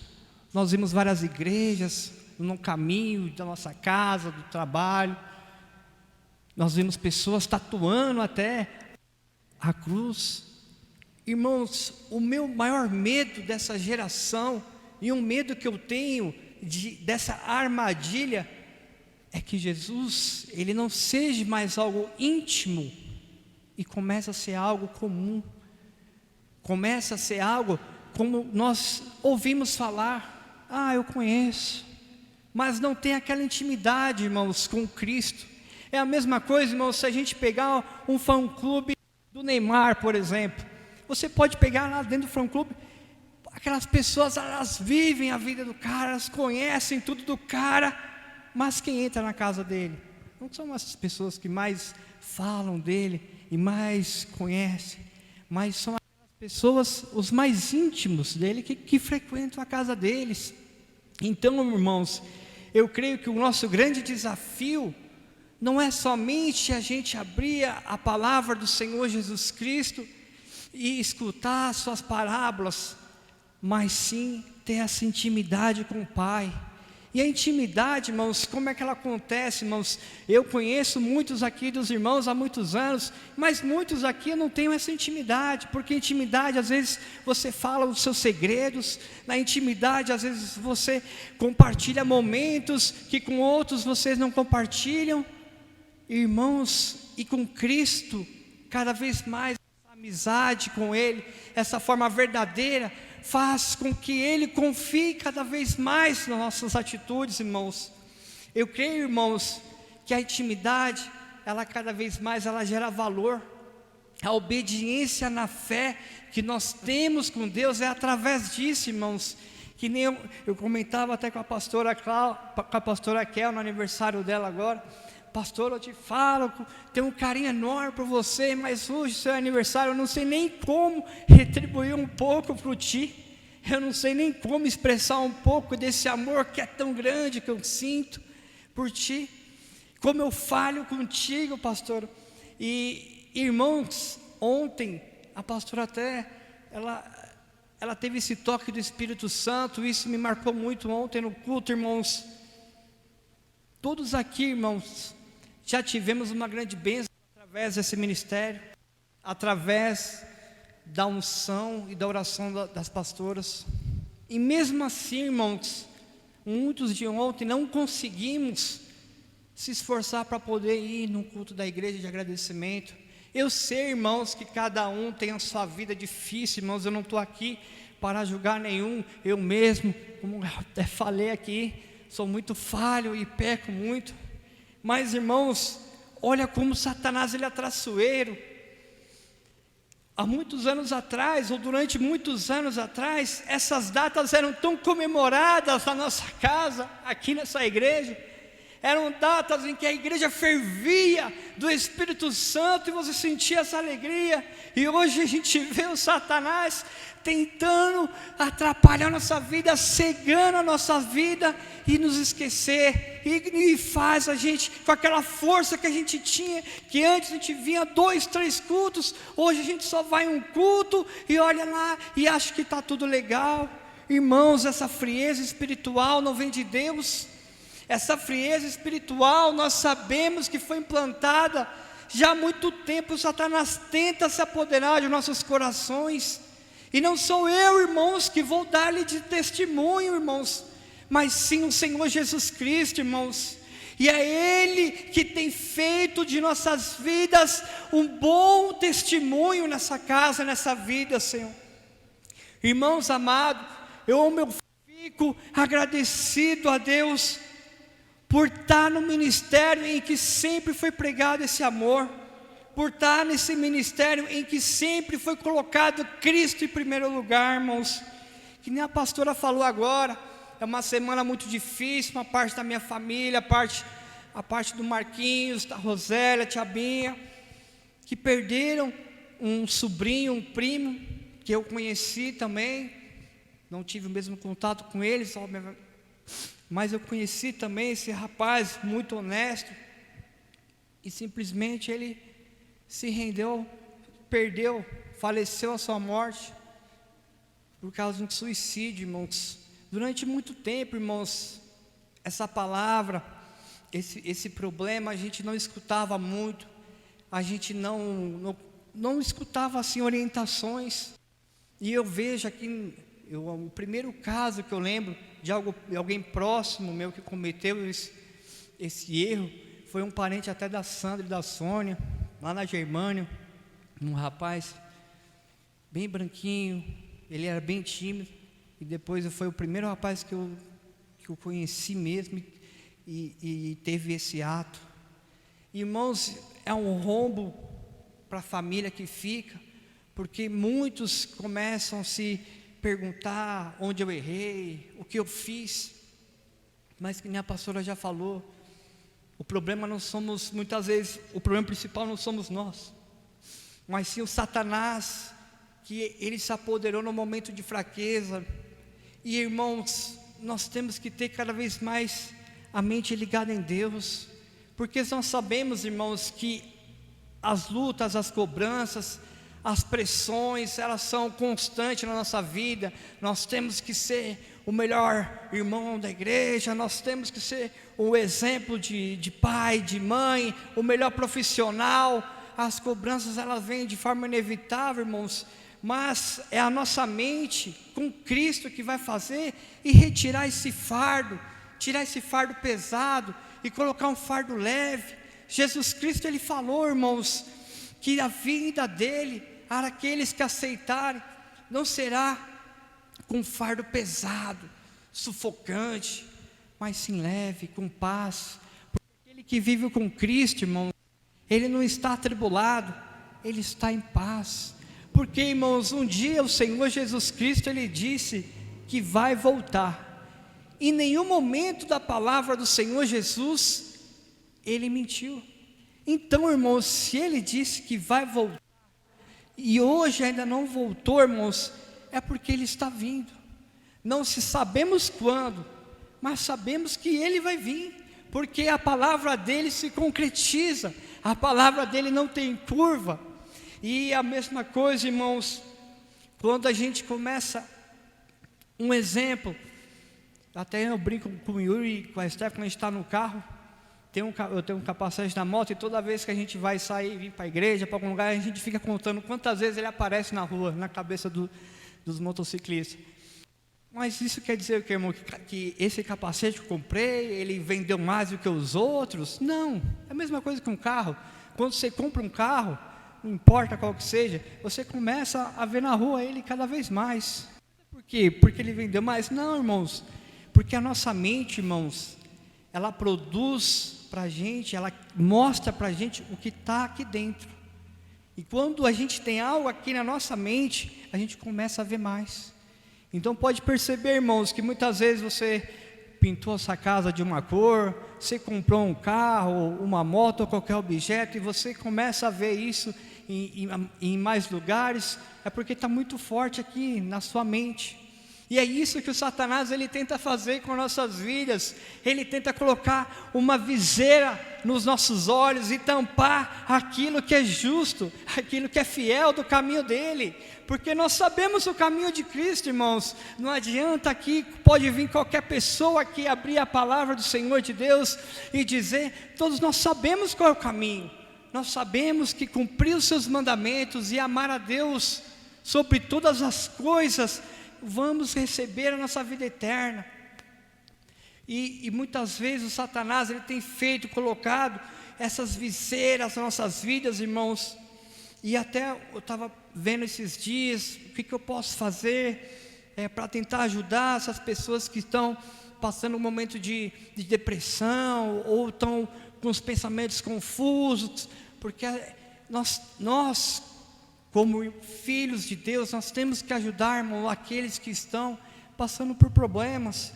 nós vemos várias igrejas no caminho da nossa casa, do trabalho. Nós vemos pessoas tatuando até a cruz. Irmãos, o meu maior medo dessa geração, e um medo que eu tenho dessa armadilha, é que Jesus, Ele não seja mais algo íntimo e comece a ser algo comum, começa a ser algo como nós ouvimos falar: ah, eu conheço, mas não tem aquela intimidade, irmãos, com Cristo. É a mesma coisa, irmãos, se a gente pegar um fã-clube do Neymar, por exemplo. Você pode pegar lá dentro do fã-clube, aquelas pessoas, elas vivem a vida do cara, elas conhecem tudo do cara, mas quem entra na casa dele não são essas pessoas que mais falam dele e mais conhecem, mas são aquelas pessoas, os mais íntimos dele, que frequentam a casa deles. Então, irmãos, eu creio que o nosso grande desafio não é somente a gente abrir a palavra do Senhor Jesus Cristo e escutar suas parábolas, mas sim ter essa intimidade com o Pai. E a intimidade, irmãos, como é que ela acontece, irmãos? Eu conheço muitos aqui dos irmãos há muitos anos, mas muitos aqui não têm essa intimidade, porque intimidade, às vezes, você fala os seus segredos, na intimidade, às vezes, você compartilha momentos que com outros vocês não compartilham. Irmãos, e com Cristo, cada vez mais, essa amizade com Ele, essa forma verdadeira, faz com que Ele confie cada vez mais nas nossas atitudes, irmãos. Eu creio, irmãos, que a intimidade, ela cada vez mais, ela gera valor. A obediência na fé que nós temos com Deus é através disso, irmãos. Que nem eu comentava até com a pastora Kel, no aniversário dela agora: pastor, eu te falo, tenho um carinho enorme por você, mas hoje, seu aniversário, eu não sei nem como retribuir um pouco para ti. Eu não sei nem como expressar um pouco desse amor que é tão grande que eu sinto por ti. Como eu falho contigo, pastor. E, irmãos, ontem, a pastora até, ela teve esse toque do Espírito Santo. Isso me marcou muito ontem no culto, irmãos. Todos aqui, irmãos, já tivemos uma grande bênção através desse ministério, através da unção e da oração das pastoras. E mesmo assim, irmãos, muitos de ontem não conseguimos se esforçar para poder ir no culto da igreja de agradecimento. Eu sei, irmãos, que cada um tem a sua vida difícil, irmãos. Eu não estou aqui para julgar nenhum. Eu mesmo, como eu até falei aqui, sou muito falho e peco muito. Mas, irmãos, olha como Satanás ele é traiçoeiro. Há muitos anos atrás, ou durante muitos anos atrás, essas datas eram tão comemoradas na nossa casa, aqui nessa igreja. Eram datas em que a igreja fervia do Espírito Santo e você sentia essa alegria. E hoje a gente vê o Satanás tentando atrapalhar a nossa vida, cegando a nossa vida e nos esquecer. E faz a gente, com aquela força que a gente tinha, que antes a gente vinha 2, 3 cultos, hoje a gente só vai um culto e olha lá e acha que está tudo legal. Irmãos, essa frieza espiritual não vem de Deus. Essa frieza espiritual nós sabemos que foi implantada já há muito tempo. Satanás tenta se apoderar de nossos corações. E não sou eu, irmãos, que vou dar-lhe de testemunho, irmãos, mas sim o Senhor Jesus Cristo, irmãos. E é Ele que tem feito de nossas vidas um bom testemunho nessa casa, nessa vida, Senhor. Irmãos amados, eu fico agradecido a Deus por estar no ministério em que sempre foi pregado esse amor, por estar nesse ministério em que sempre foi colocado Cristo em primeiro lugar, irmãos. Que nem a pastora falou agora, é uma semana muito difícil, uma parte da minha família, a parte do Marquinhos, da Rosélia, tia Binha, que perderam um sobrinho, um primo, que eu conheci também, não tive o mesmo contato com eles, mas eu conheci também esse rapaz muito honesto, e simplesmente ele se rendeu, perdeu, faleceu a sua morte, por causa de um suicídio, irmãos. Durante muito tempo, irmãos, essa palavra, esse problema, a gente não escutava muito, a gente não escutava assim orientações, e eu vejo aqui, o primeiro caso que eu lembro, de alguém próximo meu que cometeu esse erro, foi um parente até da Sandra e da Sônia, lá na Germânia, um rapaz bem branquinho, ele era bem tímido, e depois foi o primeiro rapaz que eu conheci mesmo, e teve esse ato. Irmãos, é um rombo para a família que fica, porque muitos começam a se perguntar onde eu errei, o que eu fiz, mas que nem a pastora já falou, o problema não somos, muitas vezes, o problema principal não somos nós, mas sim o Satanás, que ele se apoderou no momento de fraqueza. E irmãos, nós temos que ter cada vez mais a mente ligada em Deus, porque nós sabemos, irmãos, que as lutas, as cobranças, as pressões, elas são constantes na nossa vida. Nós temos que ser o melhor irmão da igreja, nós temos que ser o exemplo de pai, de mãe, o melhor profissional. As cobranças, elas vêm de forma inevitável, irmãos, mas é a nossa mente com Cristo que vai fazer e retirar esse fardo, tirar esse fardo pesado e colocar um fardo leve. Jesus Cristo, Ele falou, irmãos, que a vinda dEle, para aqueles que aceitarem, não será com fardo pesado, sufocante, mas sim leve, com paz. Porque aquele que vive com Cristo, irmãos, ele não está atribulado, ele está em paz. Porque, irmãos, um dia o Senhor Jesus Cristo, Ele disse que vai voltar. Em nenhum momento da palavra do Senhor Jesus, Ele mentiu. Então, irmãos, se Ele disse que vai voltar, e hoje ainda não voltou, irmãos, é porque Ele está vindo. Não se sabemos quando, mas sabemos que Ele vai vir, porque a palavra dEle se concretiza, a palavra dEle não tem curva. E a mesma coisa, irmãos, quando a gente começa, um exemplo, até eu brinco com o Yuri e com a Esther, quando a gente está no carro, eu tenho um capacete na moto, e toda vez que a gente vai sair, vir para a igreja, para algum lugar, a gente fica contando quantas vezes ele aparece na rua, na cabeça dos motociclistas. Mas isso quer dizer o que, irmão? Que esse capacete que eu comprei, ele vendeu mais do que os outros? Não, é a mesma coisa que um carro. Quando você compra um carro, não importa qual que seja, você começa a ver na rua ele cada vez mais. Por quê? Porque ele vendeu mais? Não, irmãos, porque a nossa mente, irmãos, ela produz para a gente, ela mostra para a gente o que está aqui dentro. E quando a gente tem algo aqui na nossa mente, a gente começa a ver mais. Então pode perceber, irmãos, que muitas vezes você pintou essa casa de uma cor, você comprou um carro, uma moto ou qualquer objeto, e você começa a ver isso em mais lugares, é porque está muito forte aqui na sua mente. E é isso que o Satanás ele tenta fazer com nossas vidas. Ele tenta colocar uma viseira nos nossos olhos e tampar aquilo que é justo, aquilo que é fiel do caminho dele. Porque nós sabemos o caminho de Cristo, irmãos. Não adianta aqui, pode vir qualquer pessoa aqui abrir a palavra do Senhor de Deus e dizer, todos nós sabemos qual é o caminho. Nós sabemos que cumprir os seus mandamentos e amar a Deus sobre todas as coisas, vamos receber a nossa vida eterna. E muitas vezes o Satanás ele tem colocado essas viseiras nas nossas vidas, irmãos. E até eu estava vendo esses dias, o que eu posso fazer para tentar ajudar essas pessoas que estão passando um momento de depressão, ou estão com os pensamentos confusos, porque nós como filhos de Deus, nós temos que ajudar, irmão, aqueles que estão passando por problemas.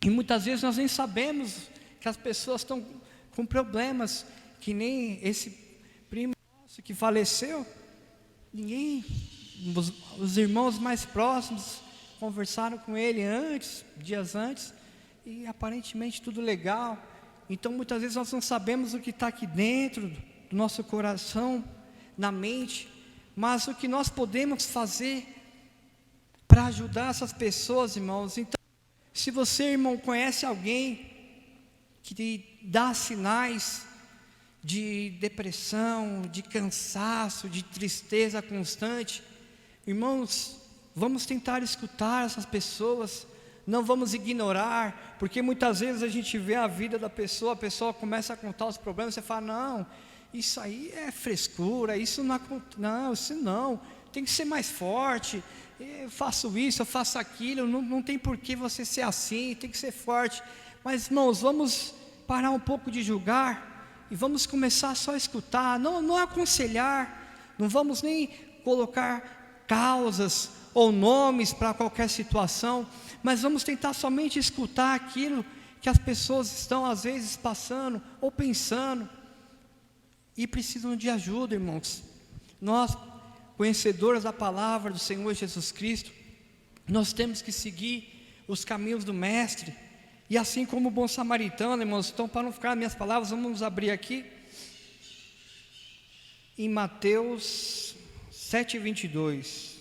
E muitas vezes nós nem sabemos que as pessoas estão com problemas, que nem esse primo nosso que faleceu. Ninguém, os irmãos mais próximos conversaram com ele dias antes, e aparentemente tudo legal. Então muitas vezes nós não sabemos o que está aqui dentro do nosso coração, na mente. Mas o que nós podemos fazer para ajudar essas pessoas, irmãos? Então, se você, irmão, conhece alguém que dá sinais de depressão, de cansaço, de tristeza constante, irmãos, vamos tentar escutar essas pessoas, não vamos ignorar, porque muitas vezes a gente vê a vida da pessoa, a pessoa começa a contar os problemas, você fala, não, isso aí é frescura, isso não, tem que ser mais forte, eu faço isso, eu faço aquilo, não tem por que você ser assim, tem que ser forte. Mas irmãos, vamos parar um pouco de julgar, e vamos começar só a escutar, não aconselhar, não vamos nem colocar causas ou nomes para qualquer situação, mas vamos tentar somente escutar aquilo que as pessoas estão às vezes passando, ou pensando, e precisam de ajuda, irmãos. Nós, conhecedores da palavra do Senhor Jesus Cristo, nós temos que seguir os caminhos do Mestre, e assim como o bom samaritano, irmãos. Então, para não ficar nas minhas palavras, vamos abrir aqui em Mateus 7:22.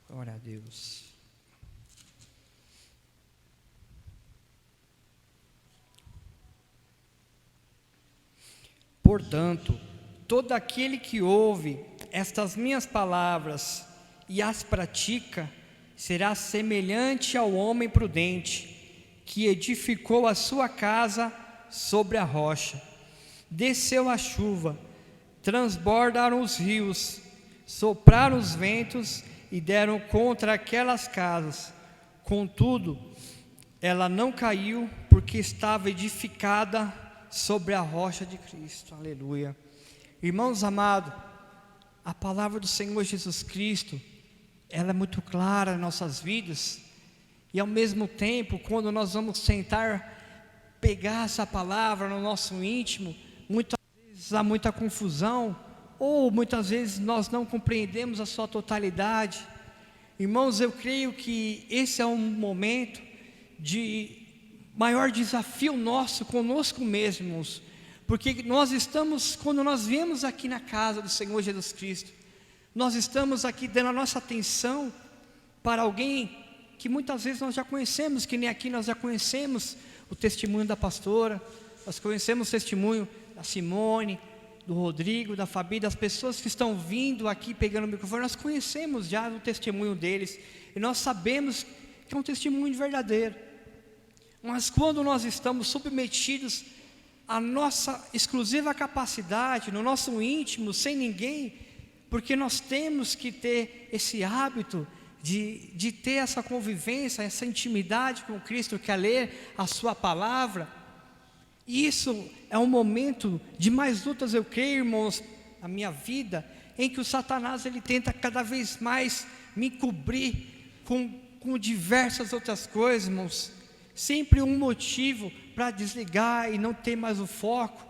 Glória a Deus. Portanto, todo aquele que ouve estas minhas palavras e as pratica, será semelhante ao homem prudente, que edificou a sua casa sobre a rocha. Desceu a chuva, transbordaram os rios, sopraram os ventos e deram contra aquelas casas. Contudo, ela não caiu, porque estava edificada sobre a rocha de Cristo. Aleluia. Irmãos amados, a palavra do Senhor Jesus Cristo, ela é muito clara em nossas vidas, e ao mesmo tempo, quando nós vamos tentar pegar essa palavra no nosso íntimo, muitas vezes há muita confusão, ou muitas vezes nós não compreendemos a sua totalidade. Irmãos, eu creio que esse é um momento de maior desafio nosso conosco mesmos, porque nós estamos, quando nós viemos aqui na casa do Senhor Jesus Cristo, nós estamos aqui dando a nossa atenção para alguém que muitas vezes nós já conhecemos, que nem aqui nós já conhecemos o testemunho da pastora, nós conhecemos o testemunho da Simone, do Rodrigo, da Fabi, das pessoas que estão vindo aqui pegando o microfone. Nós conhecemos já o testemunho deles, e nós sabemos que é um testemunho verdadeiro. Mas quando nós estamos submetidos à nossa exclusiva capacidade, no nosso íntimo, sem ninguém, porque nós temos que ter esse hábito de ter essa convivência, essa intimidade com Cristo, que é ler a sua palavra. Isso é um momento de mais lutas, eu creio, irmãos, na minha vida, em que o Satanás ele tenta cada vez mais me cobrir com diversas outras coisas, irmãos. Sempre um motivo para desligar e não ter mais o foco.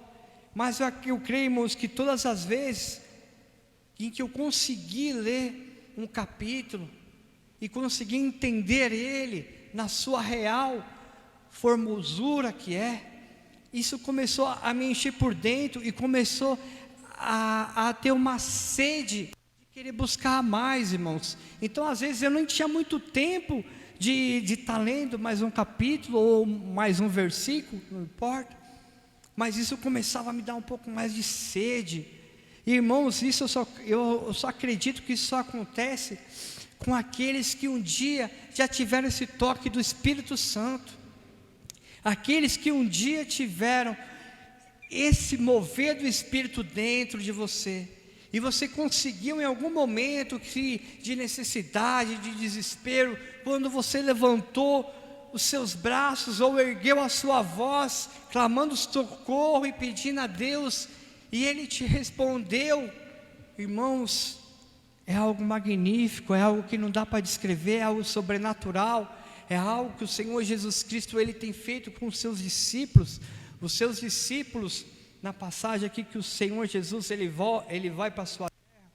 Mas eu creio, irmãos, que todas as vezes em que eu consegui ler um capítulo e consegui entender ele na sua real formosura que é, isso começou a me encher por dentro e começou a ter uma sede de querer buscar mais, irmãos. Então às vezes eu não tinha muito tempo de estar lendo mais um capítulo ou mais um versículo, não importa, mas isso começava a me dar um pouco mais de sede. Irmãos, isso eu só acredito que isso só acontece com aqueles que um dia já tiveram esse toque do Espírito Santo, aqueles que um dia tiveram esse mover do Espírito dentro de você, e você conseguiu em algum momento de necessidade, de desespero, quando você levantou os seus braços ou ergueu a sua voz, clamando socorro e pedindo a Deus, e Ele te respondeu, irmãos, é algo magnífico, é algo que não dá para descrever, é algo sobrenatural, é algo que o Senhor Jesus Cristo Ele tem feito com os seus discípulos. Os seus discípulos, na passagem aqui que o Senhor Jesus ele vai para a sua terra,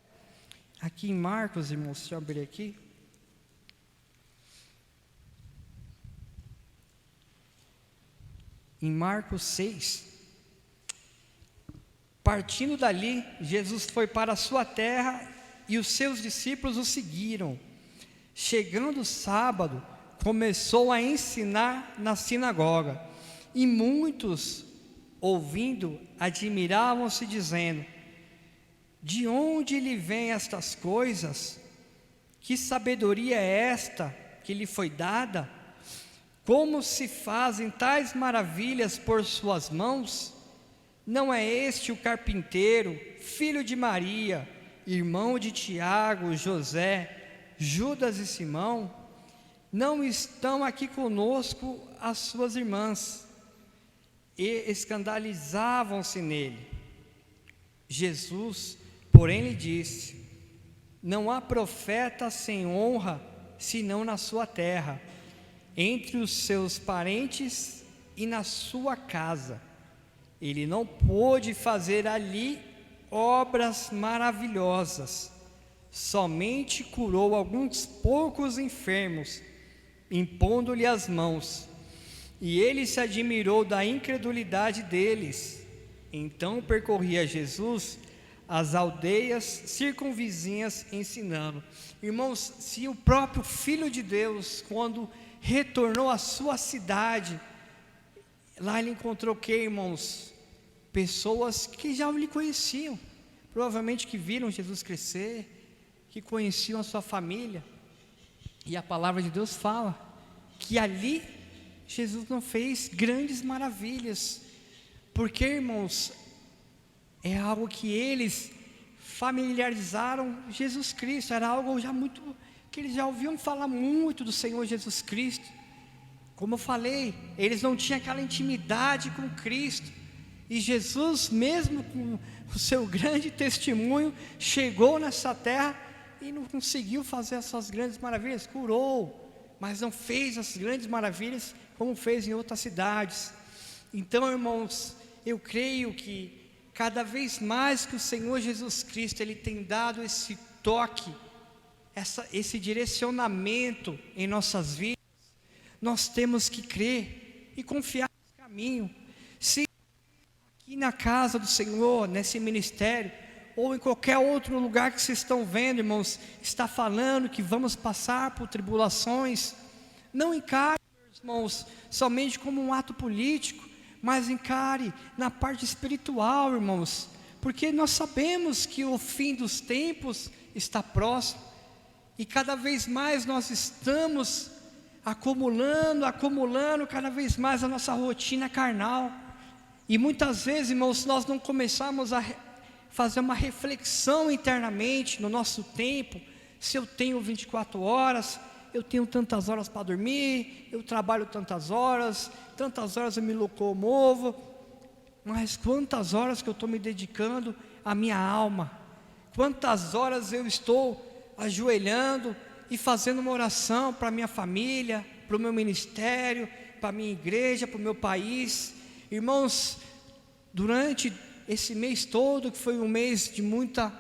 aqui em Marcos, irmãos, deixa eu abrir aqui. Em Marcos 6, partindo dali, Jesus foi para a sua terra e os seus discípulos o seguiram. Chegando o sábado, começou a ensinar na sinagoga, e muitos, ouvindo, admiravam-se, dizendo: de onde lhe vêm estas coisas? Que sabedoria é esta que lhe foi dada? Como se fazem tais maravilhas por suas mãos? Não é este o carpinteiro, filho de Maria, irmão de Tiago, José, Judas e Simão? Não estão aqui conosco as suas irmãs? E escandalizavam-se nele. Jesus, porém, lhe disse: não há profeta sem honra, senão na sua terra, entre os seus parentes e na sua casa. Ele não pôde fazer ali obras maravilhosas, somente curou alguns poucos enfermos, impondo-lhe as mãos. E ele se admirou da incredulidade deles. Então percorria Jesus as aldeias circunvizinhas ensinando. Irmãos, se o próprio Filho de Deus, quando retornou à sua cidade, lá ele encontrou que, irmãos? Pessoas que já lhe conheciam, provavelmente que viram Jesus crescer, que conheciam a sua família. E a palavra de Deus fala que ali Jesus não fez grandes maravilhas, porque, irmãos, é algo que eles familiarizaram Jesus Cristo, era algo já muito, que eles já ouviam falar muito do Senhor Jesus Cristo. Como eu falei, eles não tinham aquela intimidade com Cristo, e Jesus, mesmo com o seu grande testemunho, chegou nessa terra e não conseguiu fazer essas grandes maravilhas. Curou, mas não fez as grandes maravilhas como fez em outras cidades. Então, irmãos, eu creio que cada vez mais que o Senhor Jesus Cristo Ele tem dado esse toque, esse direcionamento em nossas vidas, nós temos que crer e confiar nesse caminho. Se aqui na casa do Senhor, nesse ministério, ou em qualquer outro lugar que vocês estão vendo, irmãos, está falando que vamos passar por tribulações, não encare, irmãos, somente como um ato político, mas encare na parte espiritual, irmãos, porque nós sabemos que o fim dos tempos está próximo, e cada vez mais nós estamos acumulando cada vez mais a nossa rotina carnal, e muitas vezes, irmãos, nós não começamos a fazer uma reflexão internamente no nosso tempo. Se eu tenho 24 horas, eu tenho tantas horas para dormir, eu trabalho tantas horas eu me locomovo, mas quantas horas que eu estou me dedicando à minha alma? Quantas horas eu estou ajoelhando e fazendo uma oração para a minha família, para o meu ministério, para a minha igreja, para o meu país? Irmãos, durante esse mês todo, que foi um mês de muita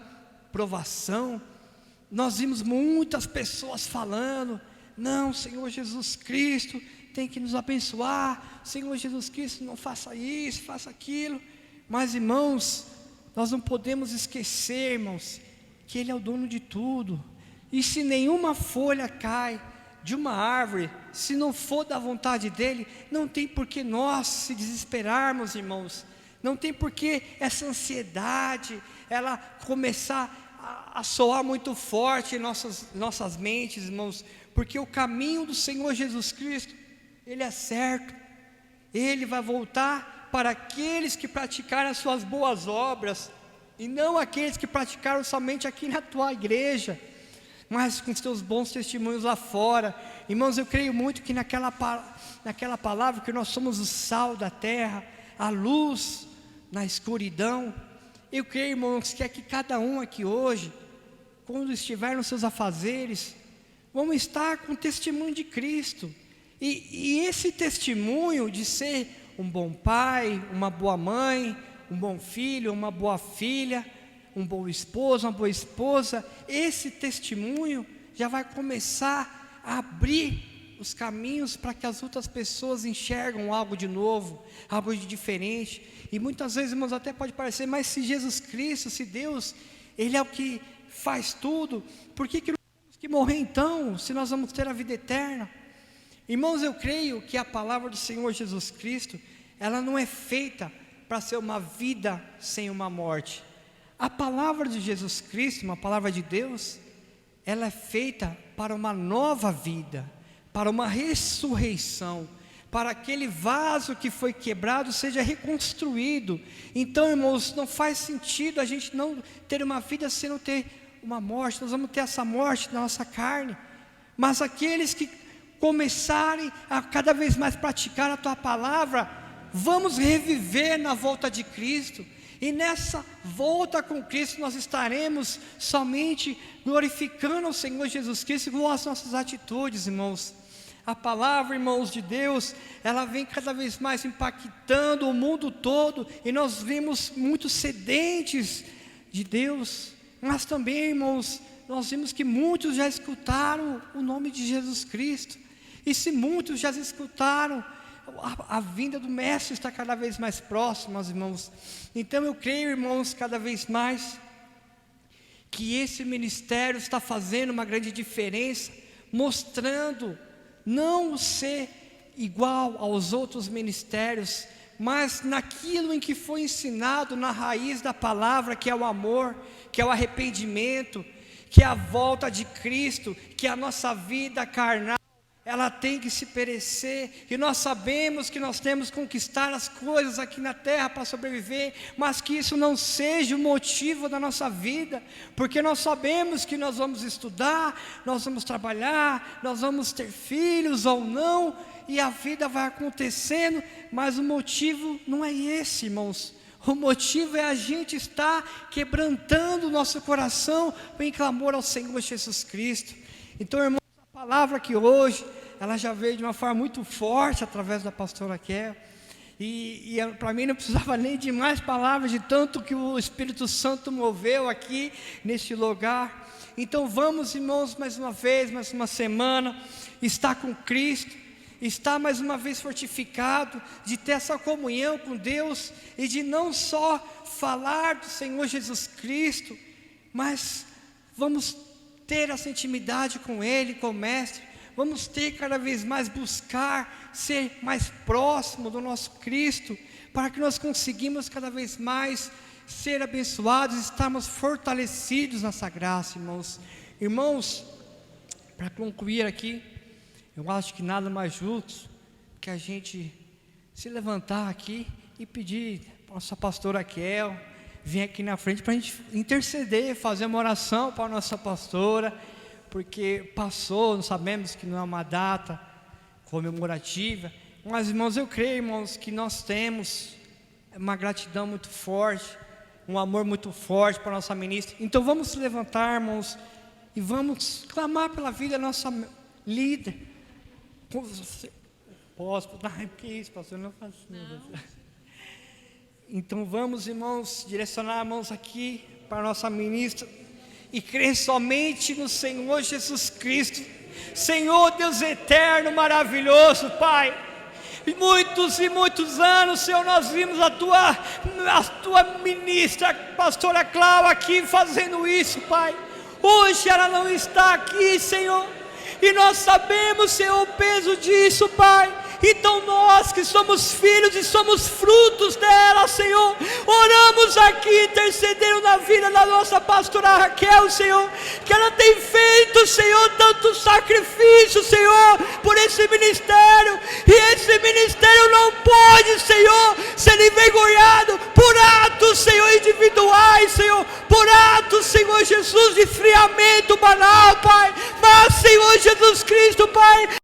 provação, nós vimos muitas pessoas falando: não, Senhor Jesus Cristo tem que nos abençoar, Senhor Jesus Cristo, não faça isso, faça aquilo. Mas, irmãos, nós não podemos esquecer, irmãos, que Ele é o dono de tudo. E se nenhuma folha cai de uma árvore, se não for da vontade dEle, não tem por que nós se desesperarmos, irmãos. Não tem por que essa ansiedade, ela começar a soar muito forte em nossas mentes, irmãos. Porque o caminho do Senhor Jesus Cristo, Ele é certo. Ele vai voltar para aqueles que praticaram as suas boas obras, e não aqueles que praticaram somente aqui na tua igreja, mas com os teus bons testemunhos lá fora. Irmãos, eu creio muito que naquela palavra, que nós somos o sal da terra, a luz na escuridão. Eu creio, irmãos, que é que cada um aqui hoje, quando estiver nos seus afazeres, vamos estar com o testemunho de Cristo. E esse testemunho de ser um bom pai, uma boa mãe, um bom filho, uma boa filha, um bom esposo, uma boa esposa, esse testemunho já vai começar a abrir os caminhos para que as outras pessoas enxergam algo de novo, algo de diferente. E muitas vezes, irmãos, até pode parecer: mas se Jesus Cristo, se Deus, Ele é o que faz tudo, por que nós temos que morrer então, se nós vamos ter a vida eterna? Irmãos, eu creio que a palavra do Senhor Jesus Cristo, ela não é feita para ser uma vida sem uma morte. A palavra de Jesus Cristo, uma palavra de Deus, ela é feita para uma nova vida, para uma ressurreição, para aquele vaso que foi quebrado seja reconstruído. Então, irmãos, não faz sentido a gente não ter uma vida sem não ter uma morte. Nós vamos ter essa morte na nossa carne, mas aqueles que começarem a cada vez mais praticar a tua palavra, vamos reviver na volta de Cristo. E nessa volta com Cristo nós estaremos somente glorificando o Senhor Jesus Cristo com as nossas atitudes, irmãos. A palavra, irmãos, de Deus, ela vem cada vez mais impactando o mundo todo, e nós vimos muitos sedentes de Deus, mas também, irmãos, nós vimos que muitos já escutaram o nome de Jesus Cristo. E se muitos já escutaram, a vinda do Mestre está cada vez mais próxima, irmãos. Então eu creio, irmãos, cada vez mais que esse ministério está fazendo uma grande diferença, mostrando não ser igual aos outros ministérios, mas naquilo em que foi ensinado, na raiz da palavra, que é o amor, que é o arrependimento, que é a volta de Cristo, que a nossa vida carnal, ela tem que se perecer, e nós sabemos que nós temos que conquistar as coisas aqui na terra para sobreviver, mas que isso não seja o motivo da nossa vida, porque nós sabemos que nós vamos estudar, nós vamos trabalhar, nós vamos ter filhos ou não, e a vida vai acontecendo, mas o motivo não é esse, irmãos. O motivo é a gente estar quebrantando o nosso coração em clamor ao Senhor Jesus Cristo. Então, irmãos, a palavra que hoje, ela já veio de uma forma muito forte através da pastora Kel, e para mim não precisava nem de mais palavras, de tanto que o Espírito Santo moveu aqui neste lugar. Então vamos, irmãos, mais uma vez, mais uma semana, estar com Cristo, estar mais uma vez fortificado, de ter essa comunhão com Deus, e de não só falar do Senhor Jesus Cristo, mas vamos ter essa intimidade com Ele, com o Mestre. Vamos ter cada vez mais buscar ser mais próximo do nosso Cristo, para que nós conseguimos cada vez mais ser abençoados, estarmos fortalecidos nessa graça, irmãos. Irmãos, para concluir aqui, eu acho que nada mais justo que a gente se levantar aqui e pedir para a nossa pastora Kel vir aqui na frente para a gente interceder, fazer uma oração para a nossa pastora, porque passou, não sabemos que não é uma data comemorativa, mas, irmãos, eu creio, irmãos, que nós temos uma gratidão muito forte, um amor muito forte para a nossa ministra. Então vamos se levantar, irmãos, e vamos clamar pela vida da nossa líder. Posso? Ai, que isso, pastor, não faço nada. Então vamos, irmãos, direcionar a mãos aqui para a nossa ministra e crer somente no Senhor Jesus Cristo. Senhor Deus eterno, maravilhoso, Pai, muitos e muitos anos, Senhor, nós vimos a tua ministra, pastora Cláudia, aqui fazendo isso, Pai. Hoje ela não está aqui, Senhor, e nós sabemos, Senhor, o peso disso, Pai. Então nós que somos filhos e somos frutos dela, Senhor, oramos aqui, intercedendo na vida da nossa pastora Raquel, Senhor, que ela tem feito, Senhor, tanto sacrifício, Senhor, por esse ministério, e esse ministério não pode, Senhor, ser envergonhado por atos, Senhor, individuais, Senhor, por atos, Senhor Jesus, de esfriamento banal, Pai, mas, Senhor Jesus Cristo, Pai,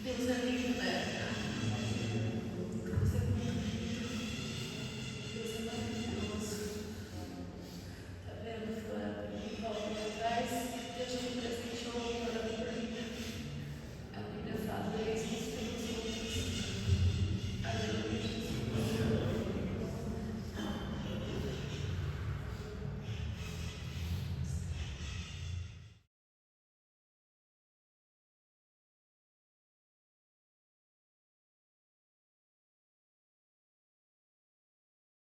Deus é